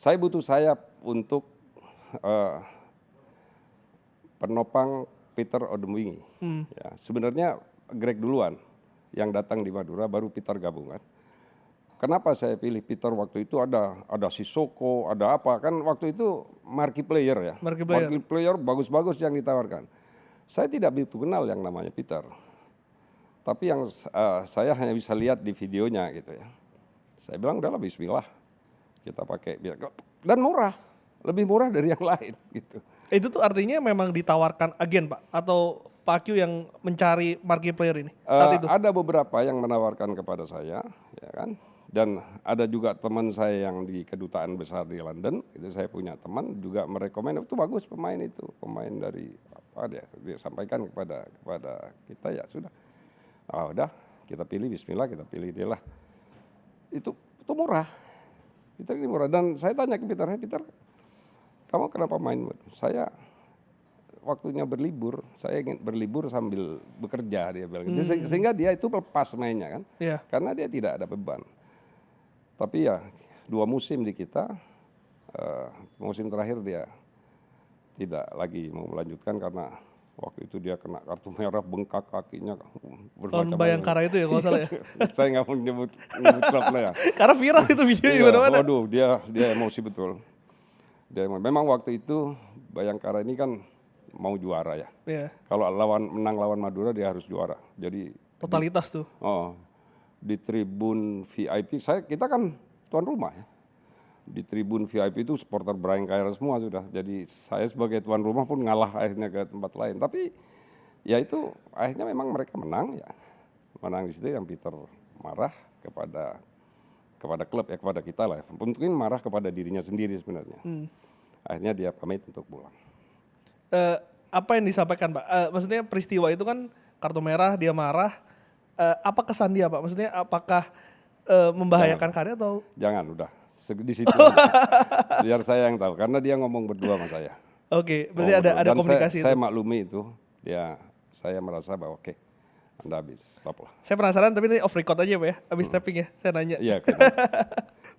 Saya butuh sayap untuk penopang Peter Odemwingie. Ya, sebenarnya Greg duluan yang datang di Madura, baru Peter gabungan. Kenapa saya pilih Peter waktu itu, ada Sissoko, ada apa, kan waktu itu marquee player ya. Marquee player bagus-bagus yang ditawarkan. Saya tidak begitu kenal yang namanya Peter. Tapi yang saya hanya bisa lihat di videonya gitu ya. Saya bilang udahlah bismillah, kita pakai. Dan murah, lebih murah dari yang lain gitu. Itu tuh artinya memang ditawarkan agen Pak? Atau Pak Q yang mencari marquee player ini saat itu? Ada beberapa yang menawarkan kepada saya, ya kan. Dan ada juga teman saya yang di kedutaan besar di London, itu saya punya teman juga merekomend itu bagus pemain itu, pemain dari apa dia sampaikan kepada kita, ya sudah. Udah kita pilih, bismillah kita pilih dia lah. Itu murah. Peter ini murah, dan saya tanya ke Peter, Peter, kamu kenapa main? Saya waktunya berlibur, saya ingin berlibur sambil bekerja, dia bilang. Sehingga dia itu lepas mainnya kan, karena dia tidak ada beban. Tapi ya 2 musim di kita, musim terakhir dia tidak lagi mau melanjutkan karena waktu itu dia kena kartu merah, bengkak kakinya. Tahun Bayangkara itu ya kalau salah ya? Saya nggak mau nyebut klubnya ya. Karena viral itu video di mana-mana. Waduh, dia emosi betul. Memang waktu itu Bayangkara ini kan mau juara ya. Kalau menang lawan Madura dia harus juara. Jadi totalitas tuh. Di tribun VIP, kita kan tuan rumah ya. Di tribun VIP itu supporter Bayangkara semua sudah. Jadi saya sebagai tuan rumah pun ngalah akhirnya ke tempat lain. Tapi ya itu akhirnya memang mereka menang ya. Menang di situ, yang Peter marah kepada klub ya, kepada kita lah. Mungkin marah kepada dirinya sendiri sebenarnya. Akhirnya dia pamit untuk pulang. Apa yang disampaikan Pak? Maksudnya peristiwa itu kan kartu merah, dia marah. Apa kesan dia Pak? Maksudnya apakah membahayakan karir atau? Jangan, udah di situ. Biar saya yang tahu, karena dia ngomong berdua sama saya. Oke, berarti ada komunikasi. Saya maklumi itu, saya merasa bahwa oke, Anda habis, stop lah. Saya penasaran, tapi ini off record aja Pak ya, habis tapping ya, saya nanya. Iya.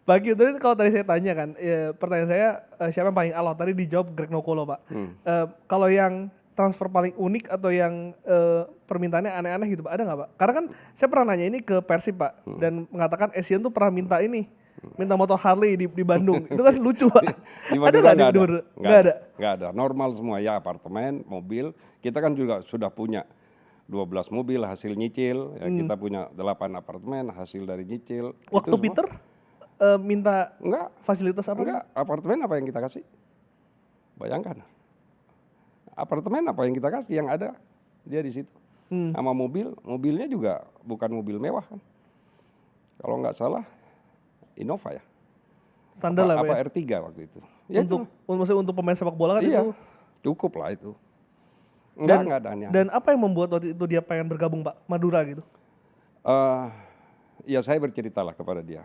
Pak Q, kalau tadi saya tanya kan, pertanyaan saya siapa yang paling alot, tadi dijawab Greg Nokolo Pak. Kalau yang transfer paling unik atau yang permintaannya aneh-aneh gitu Pak, ada nggak Pak? Karena kan saya pernah nanya ini ke Persib Pak, dan mengatakan Essien tuh pernah minta motor Harley di Bandung. Itu kan lucu Pak. Di Madura nggak ada? Nggak ada, normal semua ya, apartemen, mobil. Kita kan juga sudah punya 12 mobil hasil nyicil, ya, kita punya 8 apartemen hasil dari nyicil. Waktu Peter minta fasilitas apa? Enggak, apartemen apa yang kita kasih? Bayangkan. Apartemen apa yang kita kasih, yang ada dia di situ. Sama mobilnya juga bukan mobil mewah kan. Kalau nggak salah Innova ya. Standar lah apa ya? R3 waktu itu. Ya untuk pemain sepak bola kan itu. Cukup lah itu. Enggak ada aneh. Dan apa yang membuat waktu itu dia pengen bergabung Pak, Madura gitu? Ya saya berceritalah kepada dia.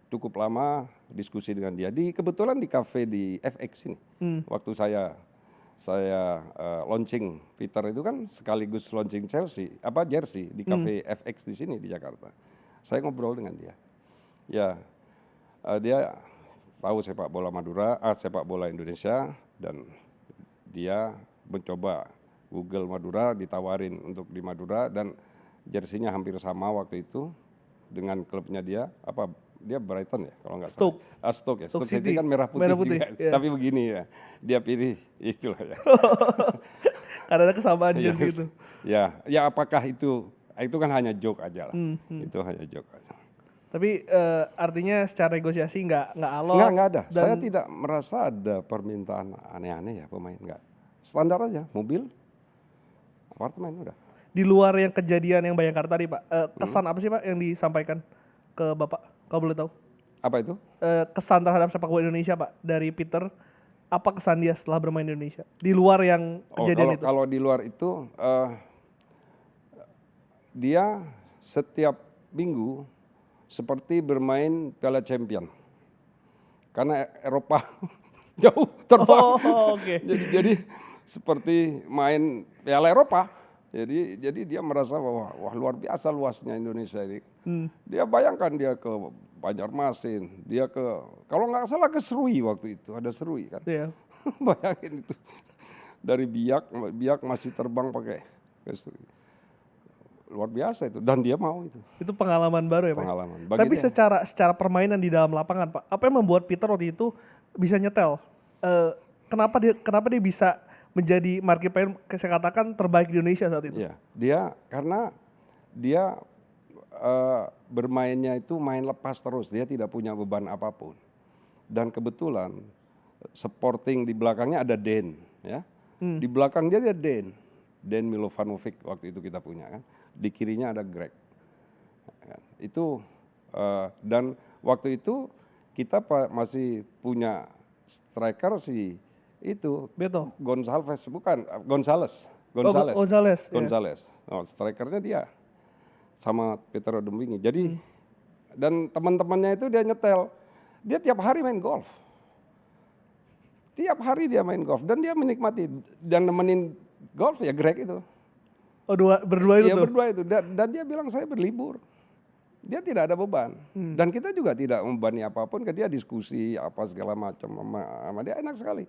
Cukup lama diskusi dengan dia. Kebetulan di kafe di FX ini. Waktu saya launching Peter itu kan sekaligus launching jersey di kafe FX di sini di Jakarta. Saya ngobrol dengan dia. Ya, dia tahu sepak bola sepak bola Indonesia, dan dia mencoba Google Madura, ditawarin untuk di Madura, dan jersinya hampir sama waktu itu dengan klubnya dia Brighton ya kalau nggak salah. Stoke ya. Stoke City kan merah putih juga. Yeah. Tapi begini ya, dia pilih itulah ya. Karena ada kesamaan jersey itu. Ya apakah itu kan hanya joke aja lah. Itu hanya joke aja. Tapi artinya secara negosiasi nggak alot? Nggak ada. Saya tidak merasa ada permintaan aneh-aneh ya pemain, nggak. Standar aja, mobil, apartemen udah. Di luar yang kejadian yang Bayangkara tadi Pak, kesan apa sih Pak yang disampaikan ke Bapak? Kalau boleh tahu. Apa itu? Kesan terhadap sepak bola Indonesia Pak dari Peter, apa kesan dia setelah bermain di Indonesia? Di luar yang kejadian itu. Kalau di luar itu, dia setiap minggu seperti bermain Piala Champion. Karena Eropa jauh terbang. Jadi seperti main Piala Eropa. Jadi dia merasa bahwa luar biasa luasnya Indonesia ini. Dia bayangkan dia ke Banjarmasin, dia ke, kalau nggak salah ke Serui waktu itu, ada Serui kan. Iya. Bayangin itu, dari Biak masih terbang pakai ke Serui. Luar biasa itu, dan dia mau itu. Itu pengalaman baru ya Pak? Pengalaman. Tapi secara permainan di dalam lapangan Pak, apa yang membuat Peter waktu itu bisa nyetel? Kenapa dia bisa menjadi marquee player, saya katakan terbaik di Indonesia saat itu? Iya, karena dia bermainnya itu main lepas terus, dia tidak punya beban apapun. Dan kebetulan supporting di belakangnya ada Den, ya. Di belakang dia ada Den Milovanovic waktu itu kita punya kan. Di kirinya ada Greg. Itu dan waktu itu kita masih punya striker si itu Beto. Gonzalez, bukan Gonzales. Gonzales. Oh, strikernya dia sama Peter Odemwingie. Jadi dan teman-temannya itu dia nyetel. Dia tiap hari main golf. Tiap hari dia main golf dan dia menikmati, dan nemenin golf ya Greg itu. Oh, berdua itu Iya, tuh? berdua itu. Dan dia bilang saya berlibur. Dia tidak ada beban. Dan kita juga tidak membebani apapun ke dia, diskusi apa segala macam sama dia, enak sekali.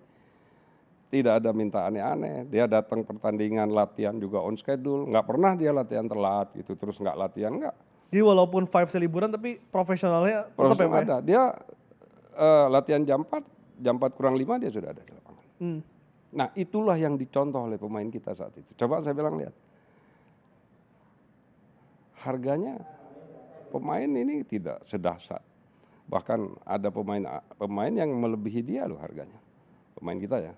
Tidak ada minta aneh-aneh. Dia datang pertandingan, latihan juga on schedule. Nggak pernah dia latihan telat gitu, terus nggak latihan, nggak. Jadi walaupun vibes liburan tapi profesionalnya tetap ya Pak? Ada. Dia latihan jam 4 kurang 5 dia sudah ada di lapangan. Nah itulah yang dicontoh oleh pemain kita saat itu. Coba saya bilang lihat. Harganya pemain ini tidak sedahsyat. Bahkan ada pemain yang melebihi dia loh harganya. Pemain kita ya.